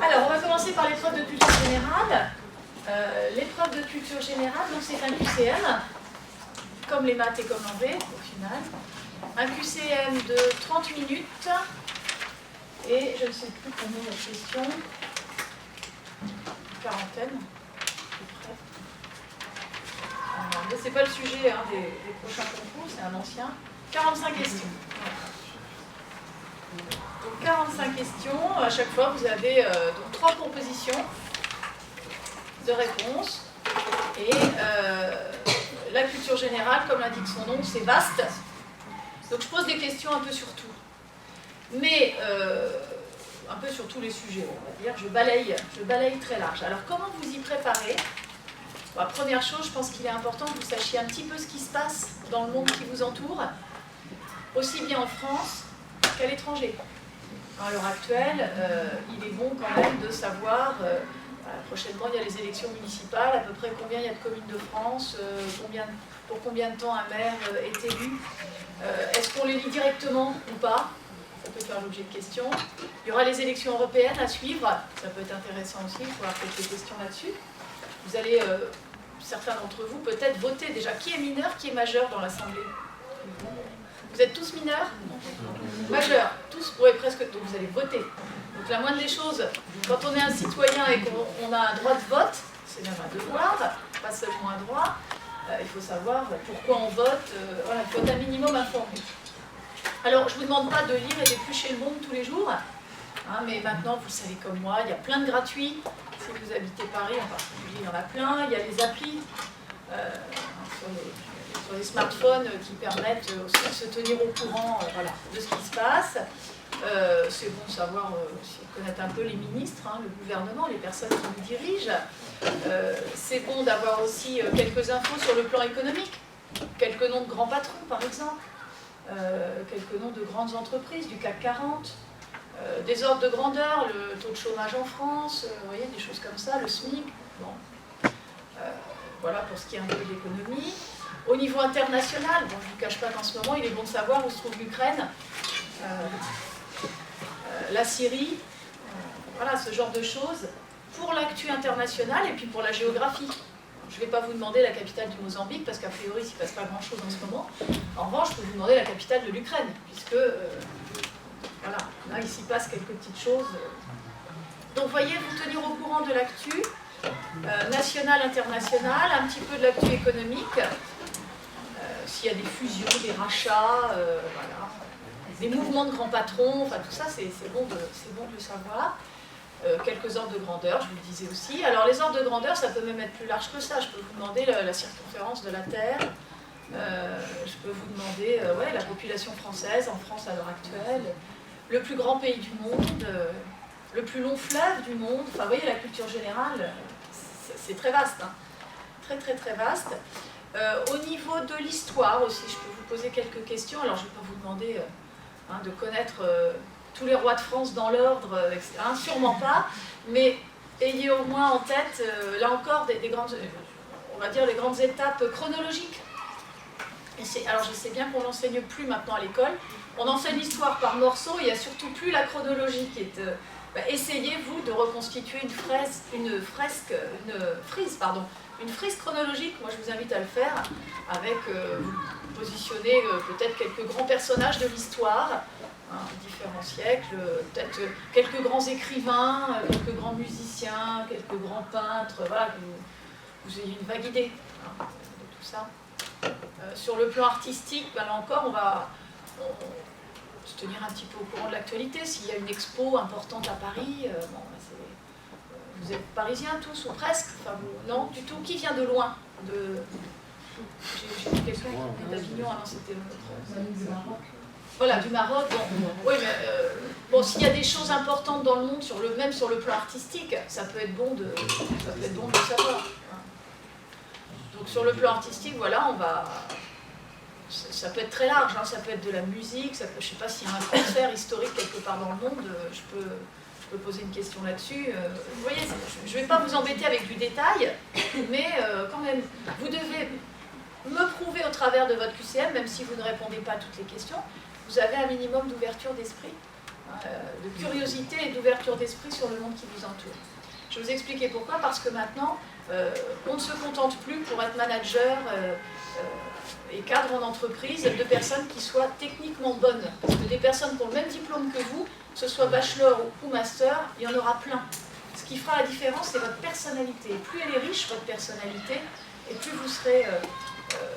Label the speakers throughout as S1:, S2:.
S1: Alors, on va commencer par l'épreuve de culture générale. L'épreuve de culture générale, donc c'est un QCM, comme les maths et comme l'anglais, au final. Un QCM de 30 minutes. Et je ne sais plus combien de questions. Quarantaine. C'est pas le sujet des prochains concours, c'est un ancien. 45 questions. Donc 45 questions, à chaque fois vous avez donc 3 propositions de réponses. Et la culture générale, comme l'indique son nom, c'est vaste. Donc je pose des questions un peu sur tout. Mais un peu sur tous les sujets, on va dire. Je balaye très large. Alors comment vous y préparez ? Bon, la première chose, je pense qu'il est important que vous sachiez un petit peu ce qui se passe dans le monde qui vous entoure, aussi bien en France qu'à l'étranger. À l'heure actuelle, il est bon quand même de savoir, prochainement il y a les élections municipales, à peu près combien il y a de communes de France, pour combien de temps un maire est élu, est-ce qu'on les lit directement ou pas? Ça peut faire l'objet de questions. Il y aura les élections européennes à suivre, ça peut être intéressant aussi, il faudra peut-être des questions là-dessus. Vous allez, certains d'entre vous, peut-être voter déjà. Qui est mineur, qui est majeur dans l'Assemblée? Vous êtes tous mineurs? Majeurs, tous, oui, presque tous, vous allez voter. Donc la moindre des choses, quand on est un citoyen et qu'on a un droit de vote, c'est même un devoir, pas seulement un droit, il faut savoir pourquoi on vote, voilà, il faut être un minimum informé. Alors, je ne vous demande pas de lire et d'éplucher le monde tous les jours, mais maintenant, vous le savez comme moi, il y a plein de gratuits. Si vous habitez Paris, en particulier, il y en a plein. Il y a les applis sur les smartphones qui permettent aussi de se tenir au courant voilà, de ce qui se passe. C'est bon de savoir connaître un peu les ministres, le gouvernement, les personnes qui nous dirigent. C'est bon d'avoir aussi quelques infos sur le plan économique, quelques noms de grands patrons par exemple, quelques noms de grandes entreprises du CAC 40, des ordres de grandeur, le taux de chômage en France, vous voyez, des choses comme ça, le SMIC. Bon. Voilà pour ce qui est un peu de l'économie. Au niveau international, bon, je ne vous cache pas qu'en ce moment, il est bon de savoir où se trouve l'Ukraine, la Syrie, voilà, ce genre de choses, pour l'actu international et puis pour la géographie. Je ne vais pas vous demander la capitale du Mozambique, parce qu'a priori, il ne se passe pas grand-chose en ce moment. En revanche, je peux vous demander la capitale de l'Ukraine, puisque voilà, là, il s'y passe quelques petites choses. Donc, voyez, vous tenir au courant de l'actu, nationale, internationale, un petit peu de l'actu économique, s'il y a des fusions, des rachats, voilà, des mouvements de grands patrons, enfin tout ça, c'est bon de le savoir. Quelques ordres de grandeur, je vous le disais aussi. Alors les ordres de grandeur, ça peut même être plus large que ça. Je peux vous demander la circonférence de la Terre, je peux vous demander ouais, la population française en France à l'heure actuelle, le plus grand pays du monde, le plus long fleuve du monde. Enfin, vous voyez, la culture générale, c'est très vaste, très très très vaste. Au niveau de l'histoire aussi, je peux vous poser quelques questions. Alors je ne vais pas vous demander de connaître tous les rois de France dans l'ordre, sûrement pas, mais ayez au moins en tête, là encore, des grandes, on va dire les grandes étapes chronologiques. Alors je sais bien qu'on n'enseigne plus maintenant à l'école, on enseigne l'histoire par morceaux, il n'y a surtout plus la chronologie qui est... essayez-vous de reconstituer une frise chronologique, moi je vous invite à le faire, avec, vous positionnez peut-être quelques grands personnages de l'histoire, différents siècles, peut-être quelques grands écrivains, quelques grands musiciens, quelques grands peintres, voilà, que vous ayez une vague idée de tout ça. Sur le plan artistique, ben là encore, on va se tenir un petit peu au courant de l'actualité. S'il y a une expo importante à Paris, bon, vous êtes parisiens tous ou presque, enfin, non du tout. Qui vient de loin J'ai vu quelqu'un qui venait d'Avignon, non c'était du Maroc. Voilà, du Maroc. Bon, oui, mais bon, s'il y a des choses importantes dans le monde, même sur le plan artistique, ça peut être bon de le savoir. Donc sur le plan artistique, voilà, ça peut être très large, ça peut être de la musique, je ne sais pas s'il y a un concert historique quelque part dans le monde, je peux poser une question là-dessus. Vous voyez, je ne vais pas vous embêter avec du détail, mais quand même, vous devez me prouver au travers de votre QCM, même si vous ne répondez pas à toutes les questions, vous avez un minimum d'ouverture d'esprit de curiosité et d'ouverture d'esprit sur le monde qui vous entoure. Je vais vous expliquer pourquoi, parce que maintenant, on ne se contente plus pour être manager et cadre en entreprise de personnes qui soient techniquement bonnes. Parce que des personnes qui ont le même diplôme que vous, que ce soit bachelor ou master, il y en aura plein. Ce qui fera la différence, c'est votre personnalité. Et plus elle est riche, votre personnalité, et plus vous serez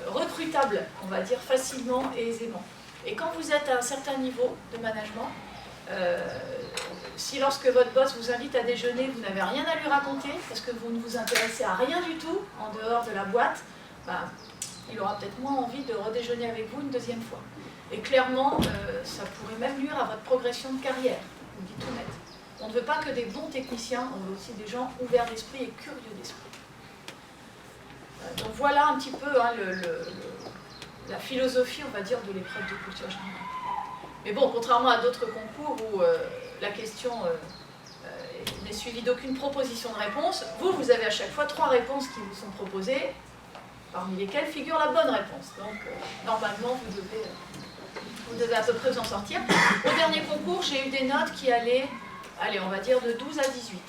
S1: recrutable, on va dire, facilement et aisément. Et quand vous êtes à un certain niveau de management, si lorsque votre boss vous invite à déjeuner, vous n'avez rien à lui raconter, parce que vous ne vous intéressez à rien du tout en dehors de la boîte, il aura peut-être moins envie de redéjeuner avec vous une deuxième fois. Et clairement, ça pourrait même nuire à votre progression de carrière, je vous le dis tout net. On ne veut pas que des bons techniciens, on veut aussi des gens ouverts d'esprit et curieux d'esprit. Donc voilà un petit peu la philosophie, on va dire, de l'épreuve de culture générale. Mais bon, contrairement à d'autres concours où la question n'est suivie d'aucune proposition de réponse, vous avez à chaque fois 3 réponses qui vous sont proposées, parmi lesquelles figure la bonne réponse. Donc normalement, vous devez à peu près vous en sortir. Au dernier concours, j'ai eu des notes qui allaient, allez, on va dire de 12 à 18,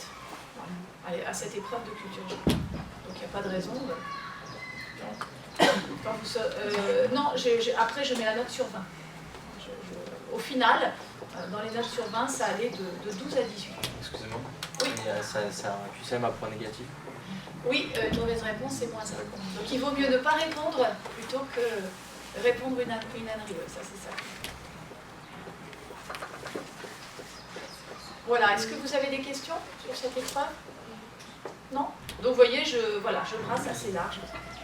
S1: allez, à cette épreuve de culture générale. Donc il n'y a pas de raison. Non, après je mets la note sur 20. Au final, dans les notes sur 20, ça allait de 12 à 18.
S2: Excusez-moi.
S1: Oui.
S2: C'est un QCM à point négatif.
S1: Oui, une mauvaise réponse, c'est moins 1. Donc il vaut mieux ne pas répondre plutôt que répondre une ânerie. Ça, c'est ça. Voilà, est-ce que vous avez des questions sur cette épreuve? Non? Donc vous voyez, je brasse assez large.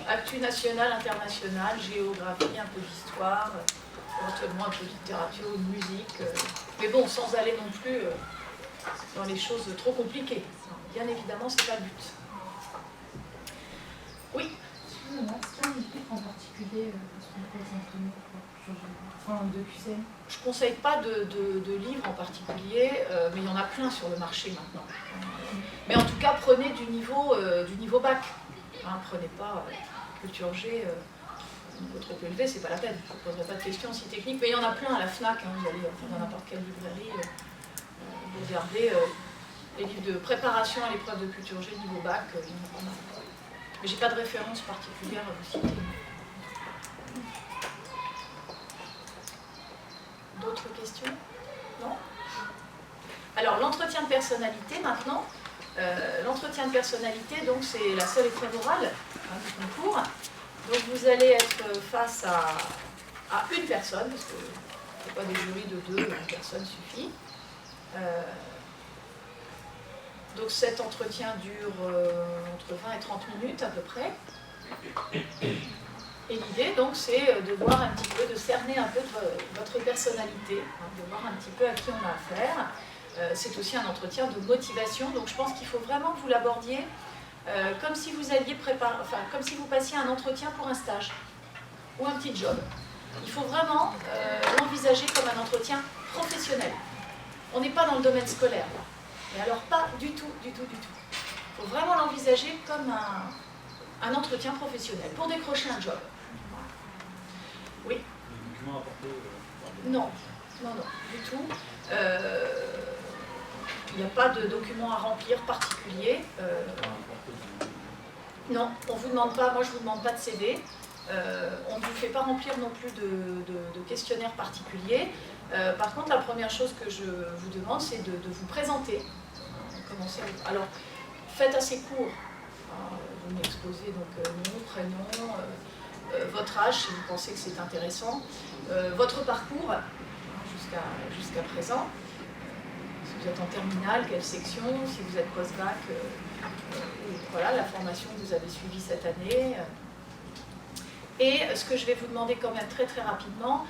S1: Actu national, international, géographie, un peu d'histoire, éventuellement un peu de littérature ou de musique. Mais bon, sans aller non plus dans les choses trop compliquées. Bien évidemment, c'est pas le but. Oui?
S3: Excusez-moi, est-ce qu'il y a un livre en particulier parce qu'on peut s'entraîner de QCM?
S1: Je ne conseille pas de livres en particulier, mais il y en a plein sur le marché maintenant. Mais en tout cas, prenez du niveau bac. Prenez pas culture G, niveau trop élevé, c'est pas la peine. Je ne poserai pas de questions si techniques, mais il y en a plein à la FNAC. Vous allez dans n'importe quelle librairie, vous regardez les livres de préparation à l'épreuve de culture G niveau bac, il y en a pas mal. Mais j'ai pas de référence particulière à vous citer. D'autres questions? Non? Alors, l'entretien de personnalité, maintenant. L'entretien de personnalité, donc, c'est la seule épreuve orale du concours. Donc, vous allez être face à une personne, parce que ce n'est pas des jurys de 2, une personne suffit. Donc, cet entretien dure entre 20 et 30 minutes, à peu près. Et l'idée, donc, c'est de voir un petit peu, de cerner un peu votre personnalité, de voir un petit peu à qui on a affaire. C'est aussi un entretien de motivation, donc je pense qu'il faut vraiment que vous l'abordiez comme si vous alliez préparer, comme si vous passiez un entretien pour un stage ou un petit job. Il faut vraiment l'envisager comme un entretien professionnel. On n'est pas dans le domaine scolaire, et alors pas du tout. Il faut vraiment l'envisager comme un entretien professionnel pour décrocher un job. Oui.
S4: Les documents apportés
S1: Non, du tout. Il n'y a pas de documents à remplir particulier. Non, on vous demande pas, moi je ne vous demande pas de CV. On ne vous fait pas remplir non plus de questionnaire particulier. Par contre, la première chose que je vous demande, c'est de vous présenter. Alors, faites assez court. Vous m'exposez donc nom, prénom, votre âge si vous pensez que c'est intéressant, votre parcours jusqu'à présent, si vous êtes en terminale, quelle section, si vous êtes post-bac, voilà, la formation que vous avez suivie cette année. Et ce que je vais vous demander quand même très rapidement,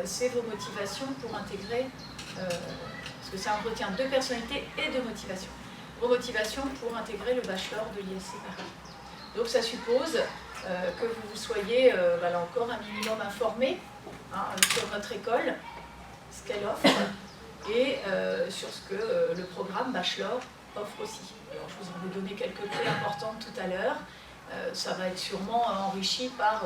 S1: c'est vos motivations pour intégrer, parce que c'est un entretien de personnalité et de motivation, vos motivations pour intégrer le bachelor de l'ISC Paris. Donc ça suppose que vous soyez, là encore, un minimum informé sur notre école, ce qu'elle offre, et sur ce que le programme Bachelor offre aussi. Alors, je vous en ai donné quelques clés importantes tout à l'heure. Ça va être sûrement enrichi par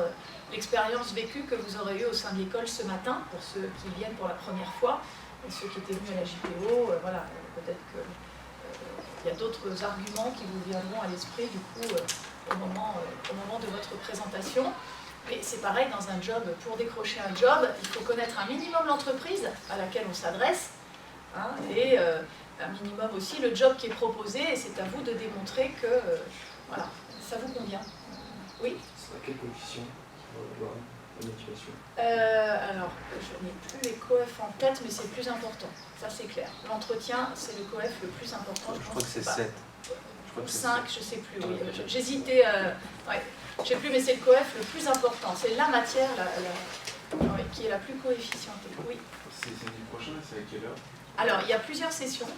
S1: l'expérience vécue que vous aurez eue au sein de l'école ce matin, pour ceux qui viennent pour la première fois. Et ceux qui étaient venus à la JPO, voilà, peut-être qu'il y a d'autres arguments qui vous viendront à l'esprit du coup au moment de votre présentation. Mais c'est pareil dans un job. Pour décrocher un job, il faut connaître un minimum l'entreprise à laquelle on s'adresse, hein, et un minimum aussi le job qui est proposé, et c'est à vous de démontrer que voilà, ça vous convient. Oui?
S4: C'est à quel coefficient la motivation?
S1: Alors, je n'ai plus les coefs en tête, mais c'est le plus important, ça c'est clair. L'entretien, c'est le coef le plus important.
S2: Je crois que c'est 7.
S1: Ou 5, je ne sais plus. Oui. J'hésitais, ouais, je ne sais plus, mais c'est le coef le plus important. C'est la matière ouais, qui est la plus coefficientée. Oui.
S4: C'est samedi prochain, c'est à quelle heure?
S1: Alors, il y a plusieurs sessions.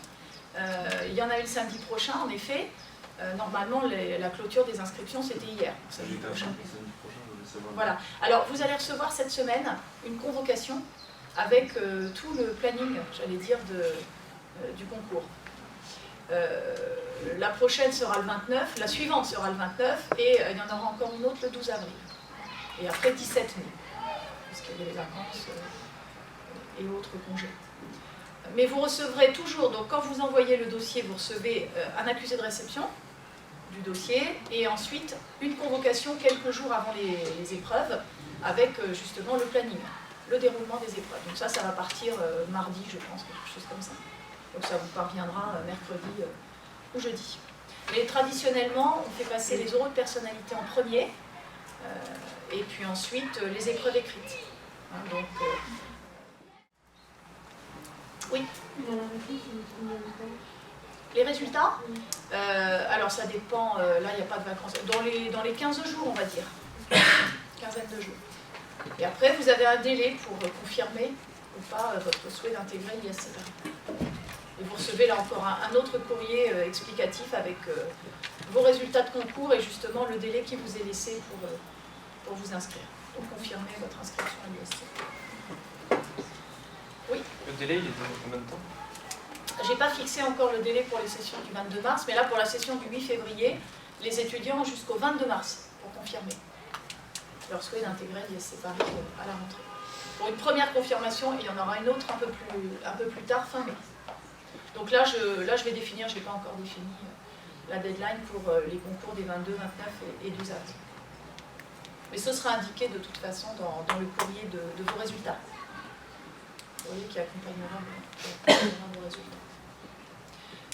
S1: Il y en a une samedi prochain, en effet. Normalement, la clôture des inscriptions, c'était hier. Samedi prochain. Voilà. Alors, vous allez recevoir cette semaine une convocation avec tout le planning, j'allais dire, du concours. La prochaine sera le 29, la suivante sera le 29, et il y en aura encore une autre le 12 avril. Et après 17 mai, puisqu'il y a les vacances et autres congés. Mais vous recevrez toujours, donc quand vous envoyez le dossier, vous recevez un accusé de réception du dossier, et ensuite une convocation quelques jours avant les épreuves, avec justement le planning, le déroulement des épreuves. Donc ça va partir mardi, je pense, quelque chose comme ça. Donc ça vous parviendra mercredi ou jeudi. Mais traditionnellement, on fait passer les oraux de personnalité en premier, et puis ensuite les épreuves écrites. Hein, donc, oui. Les résultats, alors ça dépend, là il n'y a pas de vacances, dans les 15 jours on va dire, quinzaine de jours. Et après vous avez un délai pour confirmer ou pas votre souhait d'intégrer l'ISCPA. Et vous recevez là encore un autre courrier explicatif avec vos résultats de concours et justement le délai qui vous est laissé pour vous inscrire, pour confirmer votre inscription à l'ISCPA. Oui.
S2: Le délai, il est de combien de temps?
S1: J'ai pas fixé encore le délai pour les sessions du 22 mars, mais là pour la session du 8 février, les étudiants ont jusqu'au 22 mars pour confirmer leur souhait d'intégrer l'ISC Paris à la rentrée. Pour une première confirmation, il y en aura une autre un peu plus tard, fin mai. Donc là je vais définir, je n'ai pas encore défini la deadline pour les concours des 22, 29 et 12 avril. Mais ce sera indiqué de toute façon dans le courrier de vos résultats. Vous voyez, qui accompagnera vos résultats.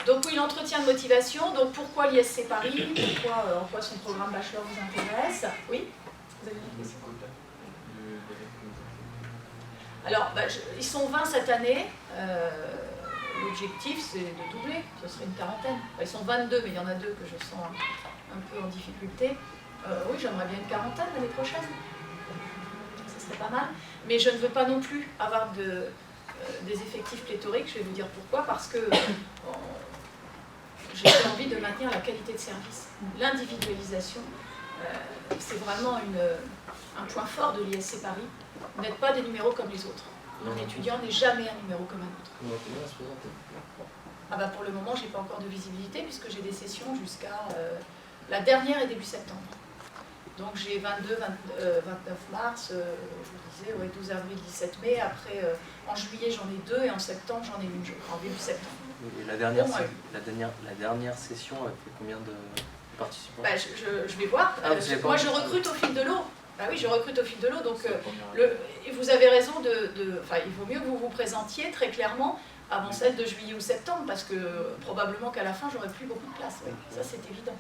S1: Donc oui, l'entretien de motivation. Donc pourquoi l'ISC Paris? En quoi son programme bachelor vous intéresse? Oui? Vous avez une question? Alors, ils sont 20 cette année. L'objectif, c'est de doubler. Ce serait une quarantaine. Ils sont 22, mais il y en a 2 que je sens un peu en difficulté. Oui, j'aimerais bien une quarantaine l'année prochaine. Ce serait pas mal. Mais je ne veux pas non plus avoir des effectifs pléthoriques. Je vais vous dire pourquoi. Parce que j'ai envie de maintenir la qualité de service. L'individualisation, c'est vraiment un point fort de l'ISC Paris. Vous n'êtes pas des numéros comme les autres. Un étudiant n'est jamais un numéro comme un autre. Ah bah pour le moment, je n'ai pas encore de visibilité puisque j'ai des sessions jusqu'à la dernière et début septembre. Donc j'ai 22, 29 mars, je vous disais, ouais, 12 avril, 17 mai. Après, en juillet, j'en ai 2 et en septembre, j'en ai une, en début septembre.
S2: Et la dernière session, elle fait combien de participants?
S1: Je vais voir. Moi, je recrute au fil de l'eau. Ah oui, je recrute au fil de l'eau. Donc, vous avez raison il vaut mieux que vous vous présentiez très clairement avant celle de juillet ou septembre, parce que probablement qu'à la fin, j'aurai plus beaucoup de place. Oui, ça, c'est évident.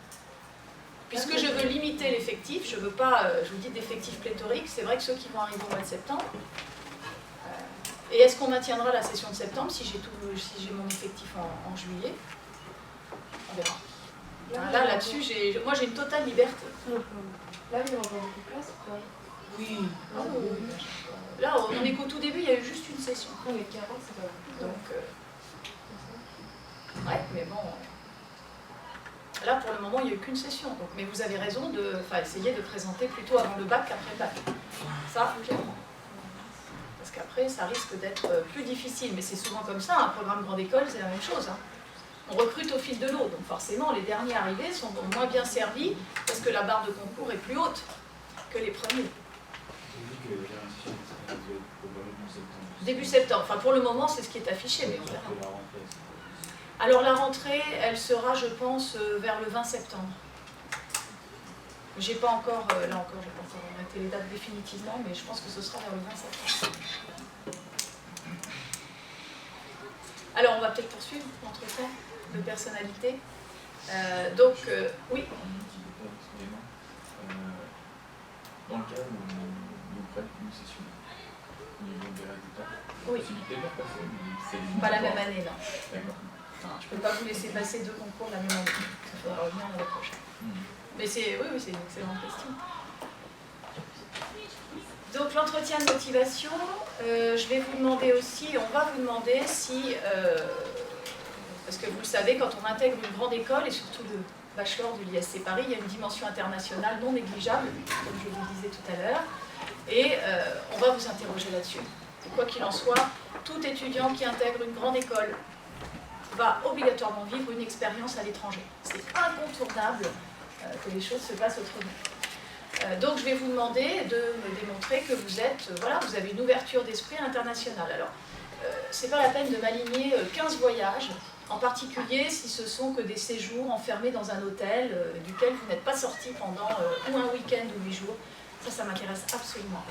S1: Puisque je veux limiter l'effectif, je ne veux pas, je vous dis, d'effectifs pléthoriques. C'est vrai que ceux qui vont arriver au mois de septembre. Et est-ce qu'on maintiendra la session de septembre si j'ai mon effectif en juillet? On verra. Là-dessus, moi j'ai une totale liberté.
S3: Là, il y aura beaucoup de place, quoi.
S1: Oui. Là, on est qu'au tout début, il y a eu juste une session.
S3: Non, mais 40, c'est pas beaucoup.
S1: Donc, ouais, mais bon. Là, pour le moment, il n'y a eu qu'une session. Donc, mais vous avez raison essayer de présenter plutôt avant le bac qu'après le bac. Ça, clairement. Parce qu'après, ça risque d'être plus difficile. Mais c'est souvent comme ça, un programme grande école, c'est la même chose. Hein. On recrute au fil de l'eau, donc forcément, les derniers arrivés sont moins bien servis parce que la barre de concours est plus haute que les premiers. début septembre. Enfin, pour le moment, c'est ce qui est affiché, mais on verra. Alors la rentrée, elle sera, je pense, vers le 20 septembre. J'ai pas encore, là encore, j'ai pas encore arrêté les dates définitivement, mais je pense que ce sera vers le 20 septembre. Alors, on va peut-être poursuivre l'entretien de personnalité. Oui.
S5: Excusez-moi. Dans le cas où nous prennent une session au niveau des résultats,
S1: Oui.
S5: possibilité de la passer, c'est
S1: Pas la même année, là.
S5: D'accord.
S1: Non, je ne peux pas vous laisser passer 2 concours la même année. Il faudra revenir l'année prochaine. Mais oui, c'est une excellente question. Donc l'entretien de motivation, je vais vous demander aussi, on va vous demander si, parce que vous le savez, quand on intègre une grande école, et surtout le bachelor de l'ISC Paris, il y a une dimension internationale non négligeable, comme je vous le disais tout à l'heure, et on va vous interroger là-dessus. Quoi qu'il en soit, tout étudiant qui intègre une grande école va obligatoirement vivre une expérience à l'étranger. C'est incontournable que les choses se passent autrement. Donc je vais vous demander de me démontrer que vous avez une ouverture d'esprit internationale. Alors, c'est pas la peine de m'aligner 15 voyages, en particulier si ce sont que des séjours enfermés dans un hôtel duquel vous n'êtes pas sorti pendant ou un week-end ou 8 jours. Ça m'intéresse absolument.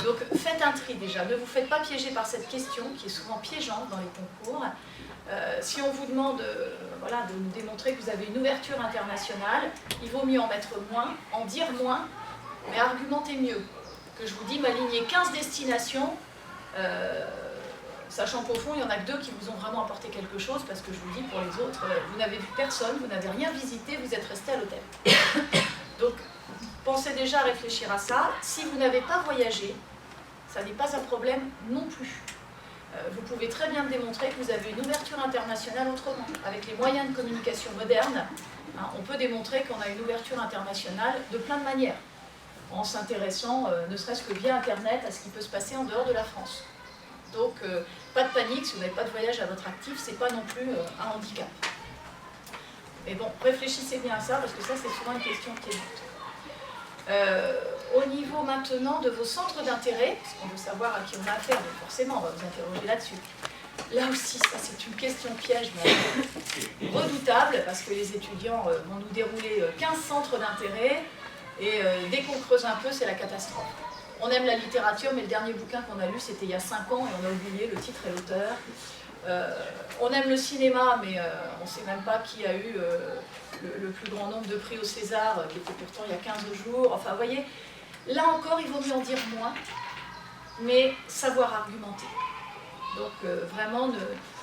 S1: Donc faites un tri déjà, ne vous faites pas piéger par cette question qui est souvent piégeante dans les concours. Si on vous demande de nous démontrer que vous avez une ouverture internationale, il vaut mieux en mettre moins, en dire moins, mais argumenter mieux. Que je vous dis m'aligner 15 destinations, sachant qu'au fond il y en a que 2 qui vous ont vraiment apporté quelque chose, parce que je vous dis pour les autres, vous n'avez vu personne, vous n'avez rien visité, vous êtes resté à l'hôtel. Donc pensez déjà à réfléchir à ça. Si vous n'avez pas voyagé, ça n'est pas un problème non plus. Vous pouvez très bien démontrer que vous avez une ouverture internationale autrement. Avec les moyens de communication modernes, on peut démontrer qu'on a une ouverture internationale de plein de manières, en s'intéressant, ne serait-ce que via Internet, à ce qui peut se passer en dehors de la France. Donc, pas de panique, si vous n'avez pas de voyage à votre actif, c'est pas non plus un handicap. Mais bon, réfléchissez bien à ça, parce que ça, c'est souvent une question qui est au niveau maintenant de vos centres d'intérêt, parce qu'on veut savoir à qui on a affaire, donc forcément on va vous interroger là-dessus. Là aussi, ça c'est une question piège, mais redoutable, parce que les étudiants vont nous dérouler 15 centres d'intérêt, et dès qu'on creuse un peu, c'est la catastrophe. On aime la littérature, mais le dernier bouquin qu'on a lu, c'était il y a 5 ans, et on a oublié le titre et l'auteur. On aime le cinéma, mais on ne sait même pas qui a eu le plus grand nombre de prix au César, qui était pourtant il y a 15 jours. Enfin, vous voyez, là encore, il vaut mieux en dire moins, mais savoir argumenter. Donc, vraiment,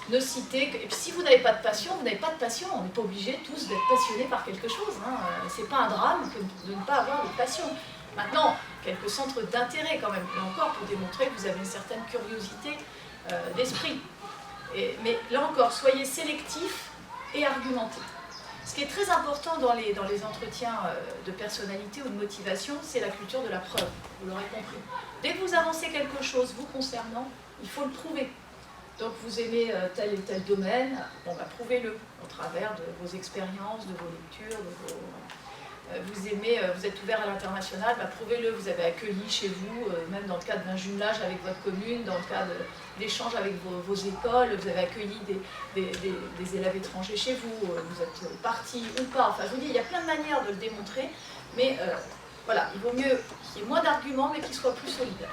S1: ne citer... Et puis, si vous n'avez pas de passion, vous n'avez pas de passion. On n'est pas obligés tous d'être passionnés par quelque chose. C'est pas un drame de ne pas avoir de passion. Maintenant, quelques centres d'intérêt quand même, là encore, pour démontrer que vous avez une certaine curiosité d'esprit. Mais là encore, soyez sélectifs et argumentés. Ce qui est très important dans les entretiens de personnalité ou de motivation, c'est la culture de la preuve, vous l'aurez compris. Dès que vous avancez quelque chose vous concernant, il faut le prouver. Donc vous aimez tel et tel domaine, prouvez-le au travers de vos expériences, de vos lectures, vous êtes ouvert à l'international, prouvez-le, vous avez accueilli chez vous, même dans le cadre d'un jumelage avec votre commune, dans le cadre d'échanges avec vos écoles, vous avez accueilli des élèves étrangers chez vous, vous êtes parti ou pas, enfin je vous dis, il y a plein de manières de le démontrer, mais voilà, il vaut mieux qu'il y ait moins d'arguments, mais qu'il soit plus solide.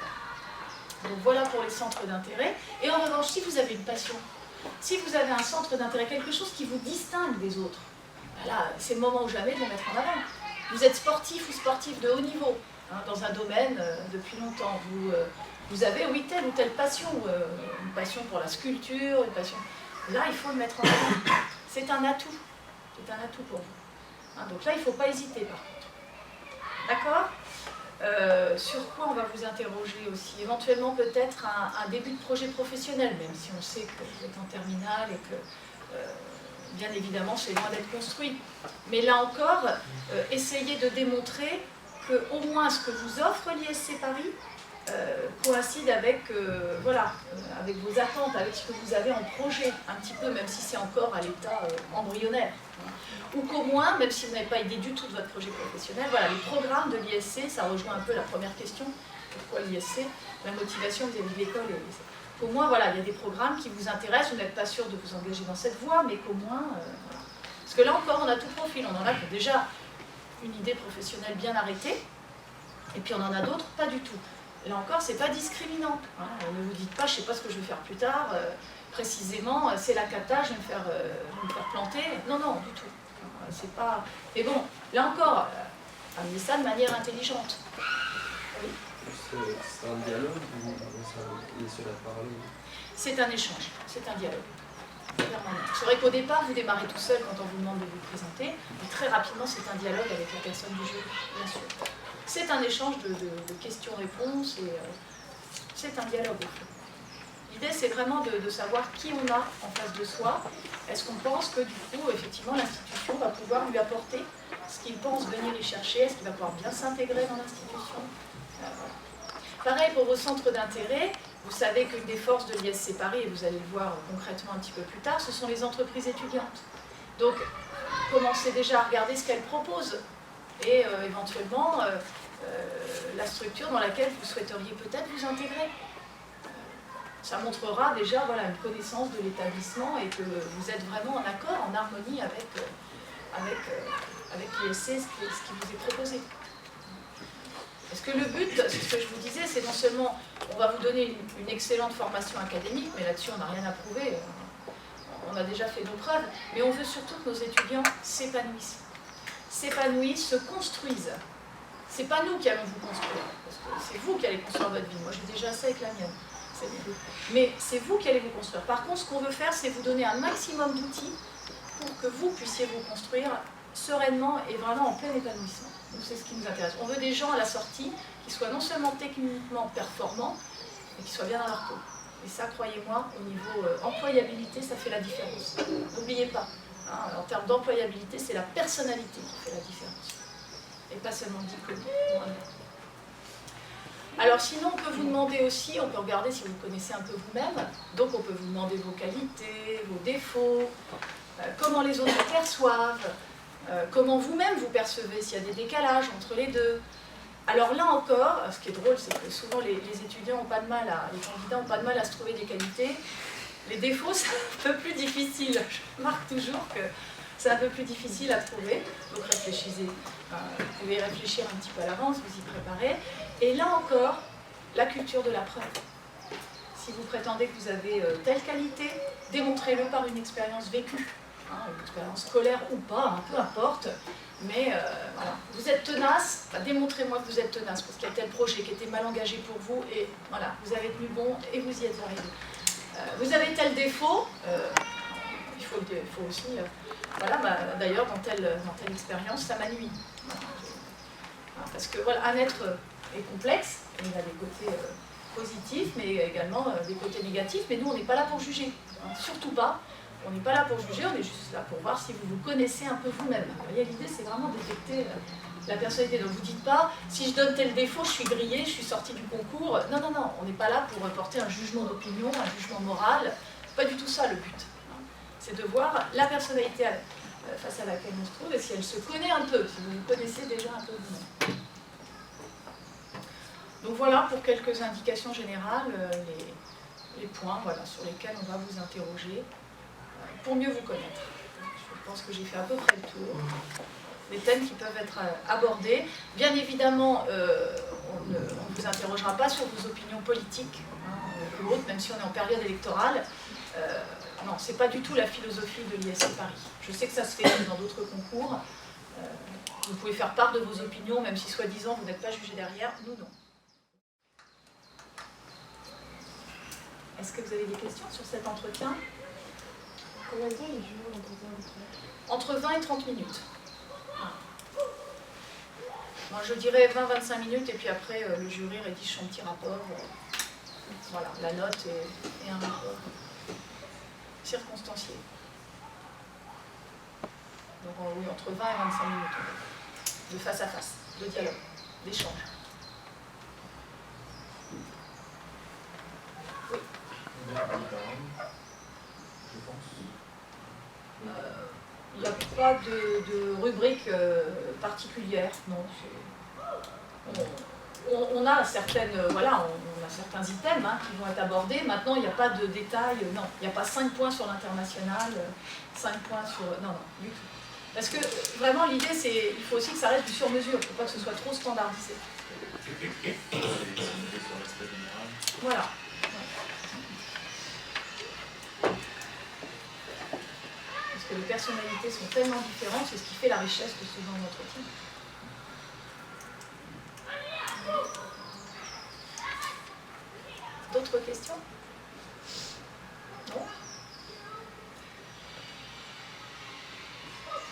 S1: Donc voilà pour les centres d'intérêt. Et en revanche, si vous avez une passion, si vous avez un centre d'intérêt, quelque chose qui vous distingue des autres, là, c'est le moment ou jamais de le mettre en avant. Vous êtes sportif ou sportif de haut niveau, dans un domaine depuis longtemps. Vous avez, oui, telle ou telle passion, une passion pour la sculpture, une passion... Là, il faut le mettre en avant. C'est un atout. C'est un atout pour vous. Donc là, il ne faut pas hésiter, par contre. D'accord ? Sur quoi on va vous interroger aussi? Éventuellement, peut-être un début de projet professionnel, même si on sait que vous êtes en terminale et que... bien évidemment, c'est loin d'être construit. Mais là encore, essayez de démontrer que au moins ce que vous offre l'ISC Paris coïncide avec, avec vos attentes, avec ce que vous avez en projet, un petit peu, même si c'est encore à l'état embryonnaire. Ou qu'au moins, même si vous n'avez pas idée du tout de votre projet professionnel, voilà, les programmes de l'ISC, ça rejoint un peu la première question, pourquoi l'ISC, la motivation vis-à-vis de l'école. Qu'au moins, voilà, il y a des programmes qui vous intéressent, vous n'êtes pas sûr de vous engager dans cette voie, mais qu'au moins... voilà. Parce que là encore, on a tout profil, on en a qui ont déjà une idée professionnelle bien arrêtée, et puis on en a d'autres, pas du tout. Là encore, c'est pas discriminant. Hein. Ne vous dites pas, je sais pas ce que je vais faire plus tard, précisément, c'est la cata, je vais me faire planter. Non, non, du tout. C'est pas... Mais bon, là encore, amenez ça de manière intelligente. Oui.
S4: C'est un dialogue ou il est seul à parler?
S1: C'est un échange, c'est un dialogue. C'est vrai qu'au départ, vous démarrez tout seul quand on vous demande de vous présenter, mais très rapidement, c'est un dialogue avec la personne du jury, bien sûr. C'est un échange de questions-réponses, et c'est un dialogue. L'idée, c'est vraiment de savoir qui on a en face de soi. Est-ce qu'on pense que, du coup, effectivement, l'institution va pouvoir lui apporter ce qu'il pense venir y chercher? Est-ce qu'il va pouvoir bien s'intégrer dans l'institution? Voilà. Pareil pour vos centres d'intérêt. Vous savez qu'une des forces de l'ISC Paris, et vous allez le voir concrètement un petit peu plus tard, ce sont les entreprises étudiantes. Donc, commencez déjà à regarder ce qu'elles proposent et éventuellement la structure dans laquelle vous souhaiteriez peut-être vous intégrer. Ça montrera déjà voilà, une connaissance de l'établissement et que vous êtes vraiment en accord, en harmonie avec l'ISC, ce qui vous est proposé. Parce que le but, c'est ce que je vous disais, c'est non seulement on va vous donner une excellente formation académique, mais là-dessus on n'a rien à prouver, on a déjà fait nos preuves, mais on veut surtout que nos étudiants s'épanouissent, se construisent. C'est pas nous qui allons vous construire, parce que c'est vous qui allez construire votre vie. Moi j'ai déjà ça avec la mienne, mais c'est vous qui allez vous construire. Par contre, ce qu'on veut faire, c'est vous donner un maximum d'outils pour que vous puissiez vous construire sereinement et vraiment en plein épanouissement. Donc c'est ce qui nous intéresse. On veut des gens à la sortie qui soient non seulement techniquement performants, mais qui soient bien dans leur peau. Et ça, croyez-moi, au niveau employabilité, ça fait la différence. N'oubliez pas, hein, en termes d'employabilité, c'est la personnalité qui fait la différence. Et pas seulement le diplôme. Alors sinon, on peut vous demander aussi, on peut regarder si vous connaissez un peu vous-même, donc on peut vous demander vos qualités, vos défauts, comment les autres vous perçoivent, comment vous-même vous percevez, s'il y a des décalages entre les deux. Alors là encore, ce qui est drôle, c'est que souvent les étudiants n'ont pas de mal les candidats n'ont pas de mal à se trouver des qualités. Les défauts, c'est un peu plus difficile. Je remarque toujours que c'est un peu plus difficile à trouver. Donc réfléchissez. Vous pouvez réfléchir un petit peu à l'avance, vous y préparez. Et là encore, la culture de la preuve. Si vous prétendez que vous avez telle qualité, démontrez-le par une expérience vécue. Une expérience scolaire ou pas, peu importe. Mais voilà, vous êtes tenace, démontrez-moi que vous êtes tenace, parce qu'il y a tel projet qui était mal engagé pour vous, et voilà, vous avez tenu bon et vous y êtes arrivé. Vous avez tel défaut, il faut aussi, voilà, d'ailleurs dans telle expérience, ça m'a nui. Parce que voilà, un être est complexe, il a des côtés positifs, mais également des côtés négatifs, mais nous on n'est pas là pour juger, surtout pas. On n'est pas là pour juger, on est juste là pour voir si vous vous connaissez un peu vous-même. Vous voyez, l'idée, c'est vraiment de détecter la personnalité. Donc vous ne dites pas, si je donne tel défaut, je suis grillée, je suis sortie du concours. Non, non, non, on n'est pas là pour porter un jugement d'opinion, un jugement moral. C'est pas du tout ça le but. C'est de voir la personnalité face à laquelle on se trouve et si elle se connaît un peu, si vous vous connaissez déjà un peu vous-même. Donc voilà pour quelques indications générales, les points voilà, sur lesquels on va vous interroger. Pour mieux vous connaître. Je pense que j'ai fait à peu près le tour. Les thèmes qui peuvent être abordés. Bien évidemment, on ne vous interrogera pas sur vos opinions politiques, ou autres, même si on est en période électorale. Non, c'est pas du tout la philosophie de l'ISC Paris. Je sais que ça se fait dans d'autres concours. Vous pouvez faire part de vos opinions, même si soi-disant vous n'êtes pas jugé derrière. Nous, non. Est-ce que vous avez des questions sur cet entretien ?
S3: Combien de temps il dure l'entretien?
S1: Entre 20 et 30 minutes. Moi je dirais 20-25 minutes et puis après le jury rédige son petit rapport. Voilà, la note et un rapport circonstancié. Donc oui, entre 20 et 25 minutes. De face à face, de dialogue, d'échange. Oui.
S5: Je pense.
S1: Il n'y a pas de rubrique particulière, non. on a certaines, voilà, on a certains items hein, qui vont être abordés. Maintenant, il n'y a pas de détails, non. Il n'y a pas 5 points sur l'international, 5 points sur... Non, non, du tout. Parce que vraiment, l'idée, c'est il faut aussi que ça reste du sur-mesure. Il ne faut pas que ce soit trop standardisé. Voilà. Parce que les personnalités sont tellement différentes, c'est ce qui fait la richesse de ce genre d'entretien. D'autres questions? Non?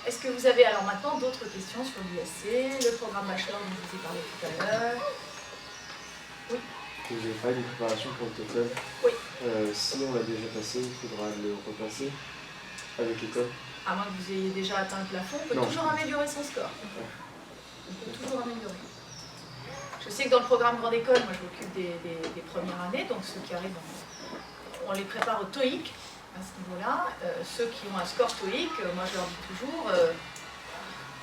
S1: Est-ce que vous avez alors maintenant d'autres questions sur l'USC, le programme bachelor dont je vous ai parlé tout à l'heure? Oui.
S4: Vous avez parlé d'une préparation pour le TOEFL.
S1: Oui.
S4: Si on l'a déjà passé, il faudra le repasser avec l'école.
S1: À moins que vous ayez déjà atteint le plafond, on peut toujours améliorer son score. On peut toujours améliorer. Je sais que dans le programme Grande École, moi je m'occupe des premières années, donc ceux qui arrivent, on les prépare au TOEIC à ce niveau-là. Ceux qui ont un score TOEIC, moi je leur dis toujours,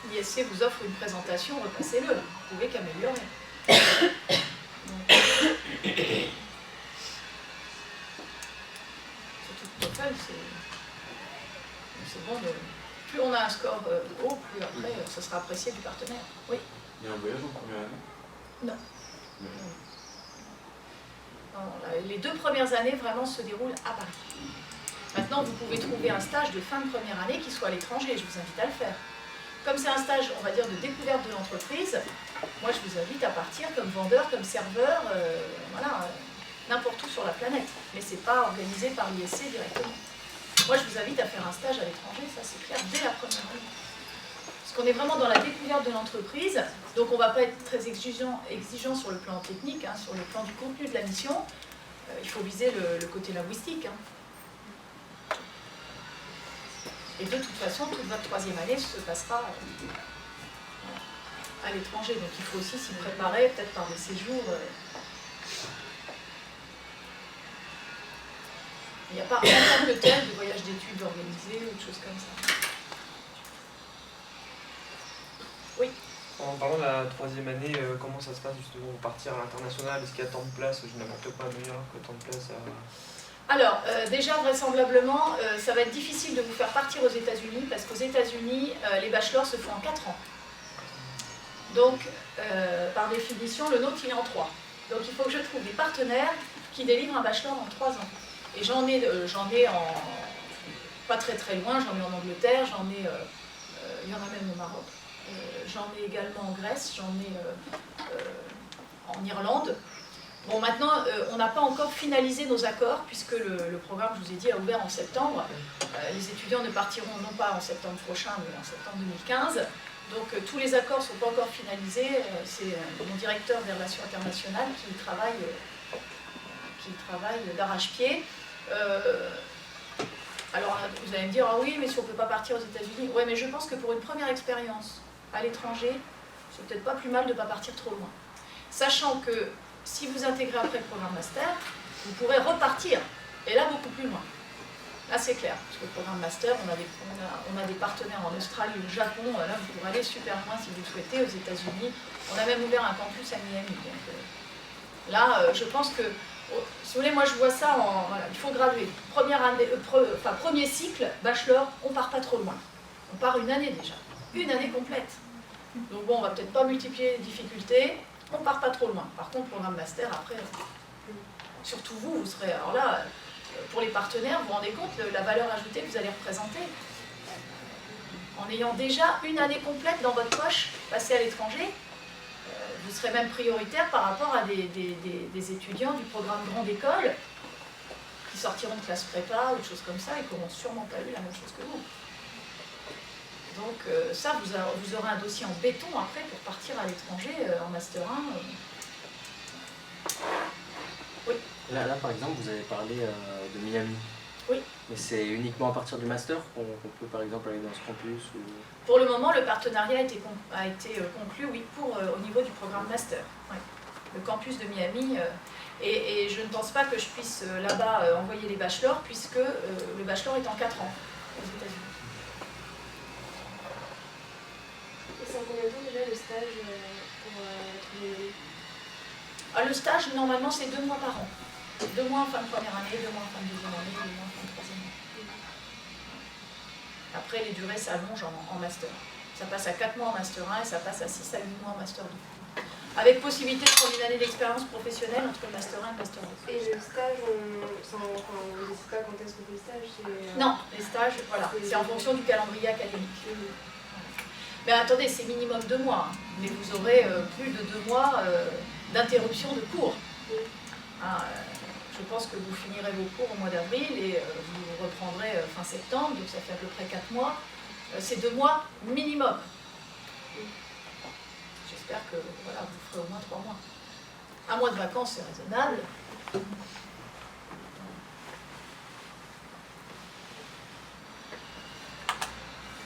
S1: l'ISC vous offre une présentation, repassez-le, vous pouvez qu'améliorer. Surtout le TOEFL, c'est bon, plus on a un score haut, plus après ça sera apprécié du partenaire. Oui.
S5: Il y a un voyage en première année?
S1: Non. Non, les 2 premières années vraiment se déroulent à Paris. Maintenant, vous pouvez trouver un stage de fin de première année qui soit à l'étranger, je vous invite à le faire. Comme c'est un stage, on va dire, de découverte de l'entreprise, moi je vous invite à partir comme vendeur, comme serveur, voilà, n'importe où sur la planète. Mais c'est pas organisé par l'ISC directement. Moi je vous invite à faire un stage à l'étranger, ça c'est clair, dès la première année. Parce qu'on est vraiment dans la découverte de l'entreprise, donc on ne va pas être très exigeant sur le plan technique, hein, sur le plan du contenu de la mission. Il faut viser le côté linguistique. Hein. Et de toute façon, toute votre 3e année se passera à l'étranger, donc il faut aussi s'y préparer, peut-être par des séjours. Il n'y a pas en tant que tel de voyage d'études organisé ou de choses comme ça. Oui.
S6: En parlant de la 3e année, comment ça se passe justement pour partir à l'international? Est-ce qu'il y a tant de places? Je n'importe quoi à New York, tant de places à...
S1: Alors, déjà, vraisemblablement, ça va être difficile de vous faire partir aux États-Unis parce qu'aux États-Unis, les bachelors se font en 4 ans. Donc, par définition, le nôtre, il est en 3. Donc, il faut que je trouve des partenaires qui délivrent un bachelor en 3 ans. Et j'en ai en... pas très très loin, j'en ai en Angleterre, il y en a même au Maroc. J'en ai également en Grèce, j'en ai en Irlande. Bon, maintenant, on n'a pas encore finalisé nos accords, puisque le programme, je vous ai dit, a ouvert en septembre. Les étudiants ne partiront non pas en septembre prochain, mais en septembre 2015. Donc, tous les accords ne sont pas encore finalisés. C'est mon directeur des relations internationales qui travaille d'arrache-pied. Alors, vous allez me dire, ah oui, mais si on ne peut pas partir aux États-Unis. Oui, mais je pense que pour une première expérience à l'étranger, c'est peut-être pas plus mal de ne pas partir trop loin. Sachant que si vous intégrez après le programme master, vous pourrez repartir, et là beaucoup plus loin. Là c'est clair, parce que le programme master, on a des partenaires en Australie, au Japon, là vous pourrez aller super loin si vous le souhaitez, aux États-Unis. On a même ouvert un campus à Miami. Donc, là, je pense que, si vous voulez, moi je vois ça en... Voilà, il faut graduer. Premier cycle, bachelor, on part pas trop loin. On part une année déjà, une année complète. Donc bon, on va peut-être pas multiplier les difficultés, on part pas trop loin. Par contre, programme master, après, surtout vous serez... Alors là, pour les partenaires, vous vous rendez compte la valeur ajoutée que vous allez représenter. En ayant déjà une année complète dans votre poche, passée à l'étranger, vous serez même prioritaire par rapport à des étudiants du programme Grande École qui sortiront de classe prépa ou de choses comme ça et qui n'auront sûrement pas eu la même chose que vous. Donc ça, vous aurez un dossier en béton après pour partir à l'étranger en Master 1. Oui.
S2: Là, par exemple, vous avez parlé de Miami.
S1: Oui.
S2: Mais c'est uniquement à partir du master qu'on peut par exemple aller dans ce campus ou...
S1: Pour le moment, le partenariat a été conclu, oui, au niveau du programme master. Oui. Le campus de Miami. Et je ne pense pas que je puisse là-bas envoyer les bachelors puisque le bachelor est en 4 ans aux États-Unis.
S7: Et c'est en combien de temps déjà le stage pour être
S1: Ah, le stage, normalement, c'est 2 mois par an. 2 mois en fin de première année, 2 mois en fin de deuxième année, 2 mois en fin de troisième année. Après, les durées s'allongent en master. Ça passe à 4 mois en master 1 et ça passe à 6 à 8 mois en master 2. Avec possibilité de prendre une année d'expérience professionnelle entre le master 1 et le master 2.
S7: Et le stage, on ne décide pas quand est-ce qu'on fait le stage?
S1: Non, les stages, voilà, c'est en fonction du calendrier académique. Mais attendez, c'est minimum 2 mois, hein. Mais vous aurez plus de 2 mois d'interruption de cours. Hein, je pense que vous finirez vos cours au mois d'avril et vous reprendrez fin septembre, donc ça fait à peu près 4 mois. C'est 2 mois minimum. J'espère que voilà, vous ferez au moins 3 mois. 1 mois de vacances, c'est raisonnable.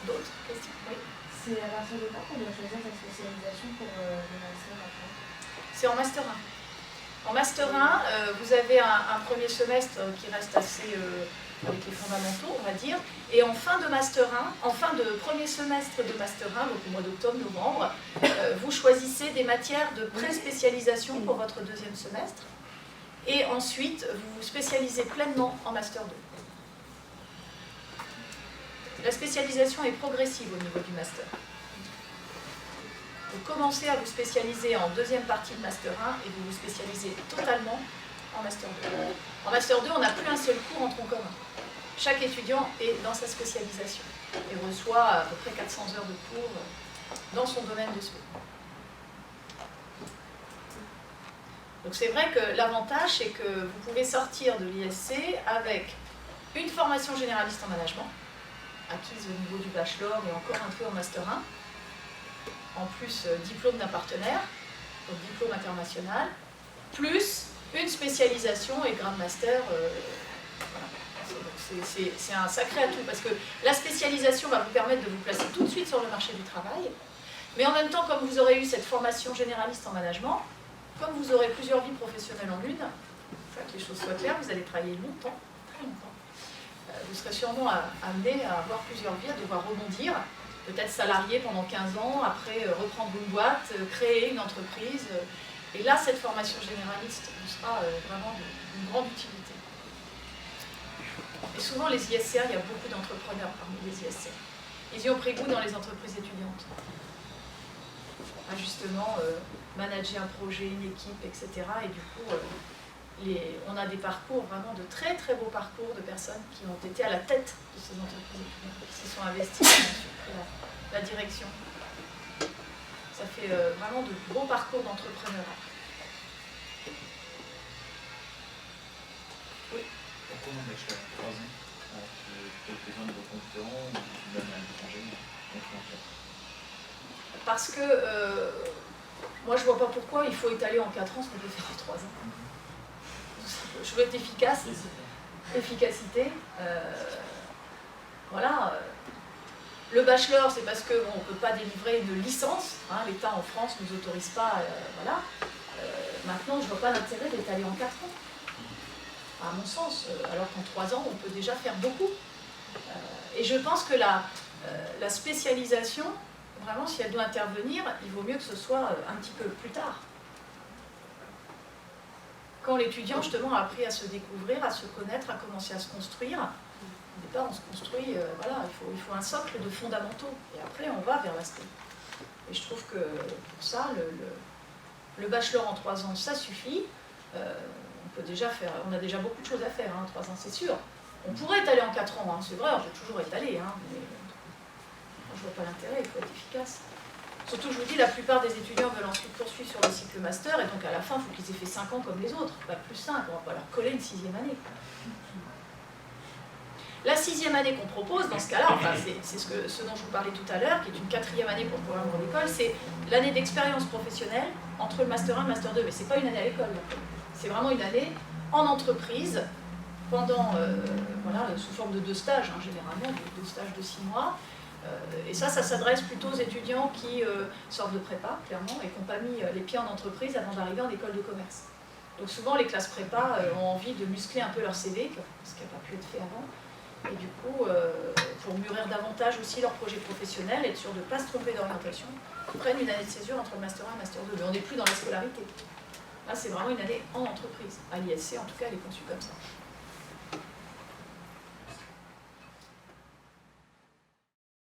S1: D'autres questions? Oui.
S3: C'est à partir de quand qu'on doit choisir sa spécialisation pour le master après?
S1: C'est en master 1. En master 1, vous avez un premier semestre qui reste assez avec les fondamentaux, on va dire. Et en fin de master 1, en fin de premier semestre de master 1, donc au mois d'octobre, novembre, vous choisissez des matières de pré-spécialisation pour votre deuxième semestre. Et ensuite, vous vous spécialisez pleinement en master 2. La spécialisation est progressive au niveau du master. Vous commencez à vous spécialiser en deuxième partie de Master 1 et vous vous spécialisez totalement en Master 2. En Master 2, on n'a plus un seul cours en tronc commun. Chaque étudiant est dans sa spécialisation et reçoit à peu près 400 heures de cours dans son domaine de spé. Donc c'est vrai que l'avantage, c'est que vous pouvez sortir de l'ISC avec une formation généraliste en management, acquise au niveau du bachelor et encore un peu en Master 1, en plus diplôme d'un partenaire, donc diplôme international, plus une spécialisation et grade master. Voilà. C'est un sacré atout parce que la spécialisation va vous permettre de vous placer tout de suite sur le marché du travail, mais en même temps, comme vous aurez eu cette formation généraliste en management, comme vous aurez plusieurs vies professionnelles en une, afin que les choses soient claires, vous allez travailler longtemps, très longtemps. Vous serez sûrement amené à avoir plusieurs vies, à devoir rebondir, peut-être salarié pendant 15 ans, après reprendre une boîte, créer une entreprise. Et là, cette formation généraliste vous sera vraiment d'une grande utilité. Et souvent, les ISCA, il y a beaucoup d'entrepreneurs parmi les ISCA. Ils y ont pris goût dans les entreprises étudiantes. À justement manager un projet, une équipe, etc. Et du coup, on a des parcours, vraiment de très très beaux parcours de personnes qui ont été à la tête de ces entreprises étudiantes, qui se sont investies, qui ont pris la direction. Ça fait vraiment de beaux parcours d'entrepreneurs. Oui.
S5: Pourquoi on bachelor 3 ans alors que quelques-uns de vos concurrents ou même à l'étranger ont fait en 4 ans?
S1: Parce que moi je vois pas pourquoi il faut étaler en 4 ans ce qu'on peut faire en 3 ans. Je veux être efficace, efficacité. Voilà. Le bachelor, c'est parce qu'on ne peut pas délivrer une licence. Hein, l'État en France ne nous autorise pas. Voilà. Maintenant, je ne vois pas l'intérêt d'étaler en 4 ans. À mon sens. Alors qu'en 3 ans, on peut déjà faire beaucoup. Et je pense que la spécialisation, vraiment, si elle doit intervenir, il vaut mieux que ce soit un petit peu plus tard. Quand l'étudiant, justement, a appris à se découvrir, à se connaître, à commencer à se construire, au départ, on se construit, voilà, il faut un socle de fondamentaux. Et après, on va vers l'aspect. Et je trouve que pour ça, le bachelor en 3 ans, ça suffit. On peut déjà faire, on a déjà beaucoup de choses à faire, hein, 3 ans, c'est sûr. On pourrait étaler en 4 ans, hein, c'est vrai, on peut toujours étaler, hein, mais je ne vois pas l'intérêt, il faut être efficace. Surtout, je vous dis, la plupart des étudiants veulent ensuite poursuivre sur le cycle master, et donc à la fin, il faut qu'ils aient fait 5 ans comme les autres, pas plus 5, on ne va pas leur coller une 6e année. La 6e année qu'on propose, dans ce cas-là, enfin, c'est ce dont je vous parlais tout à l'heure, qui est une 4e année pour le programme de l'école, c'est l'année d'expérience professionnelle entre le master 1 et le master 2, mais ce n'est pas une année à l'école, c'est vraiment une année en entreprise, pendant, voilà, sous forme de 2 stages, hein, généralement, 2 stages de 6 mois. Et ça s'adresse plutôt aux étudiants qui sortent de prépa, clairement, et qui n'ont pas mis les pieds en entreprise avant d'arriver en école de commerce. Donc souvent, les classes prépa ont envie de muscler un peu leur CV, ce qui n'a pas pu être fait avant. Et du coup, pour mûrir davantage aussi leur projet professionnel, être sûr de ne pas se tromper d'orientation, ils prennent une année de césure entre le Master 1 et le Master 2. Mais on n'est plus dans la scolarité. Là, c'est vraiment une année en entreprise. À l'ISC, en tout cas, elle est conçue comme ça.